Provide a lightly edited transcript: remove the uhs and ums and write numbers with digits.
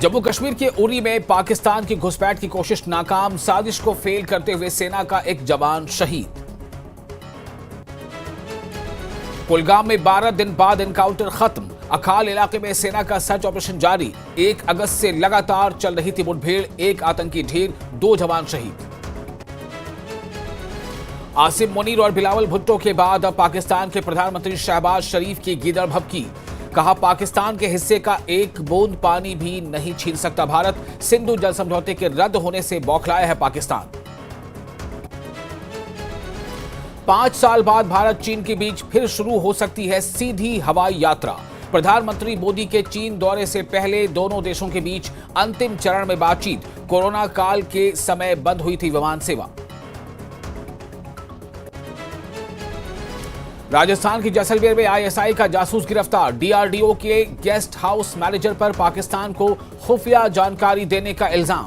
जम्मू कश्मीर के उरी में पाकिस्तान की घुसपैठ की कोशिश नाकाम, साजिश को फेल करते हुए सेना का एक जवान शहीद। कुलगाम में 12 दिन बाद एनकाउंटर खत्म, अखाल इलाके में सेना का सर्च ऑपरेशन जारी। 1 अगस्त से लगातार चल रही थी मुठभेड़, 1 आतंकी ढेर, 2 जवान शहीद। आसिम मुनीर और बिलावल भुट्टो के बाद अब पाकिस्तान के प्रधानमंत्री शहबाज शरीफ की गीदड़ भभकी। कहा, पाकिस्तान के हिस्से का 1 बूंद पानी भी नहीं छीन सकता भारत। सिंधु जल समझौते के रद्द होने से बौखलाया है पाकिस्तान। 5 साल बाद भारत चीन के बीच फिर शुरू हो सकती है सीधी हवाई यात्रा। प्रधानमंत्री मोदी के चीन दौरे से पहले दोनों देशों के बीच अंतिम चरण में बातचीत। कोरोना काल के समय बंद हुई थी विमान सेवा। राजस्थान की जैसलमेर में आईएसआई का जासूस गिरफ्तार। डीआरडीओ के गेस्ट हाउस मैनेजर पर पाकिस्तान को खुफिया जानकारी देने का इल्जाम।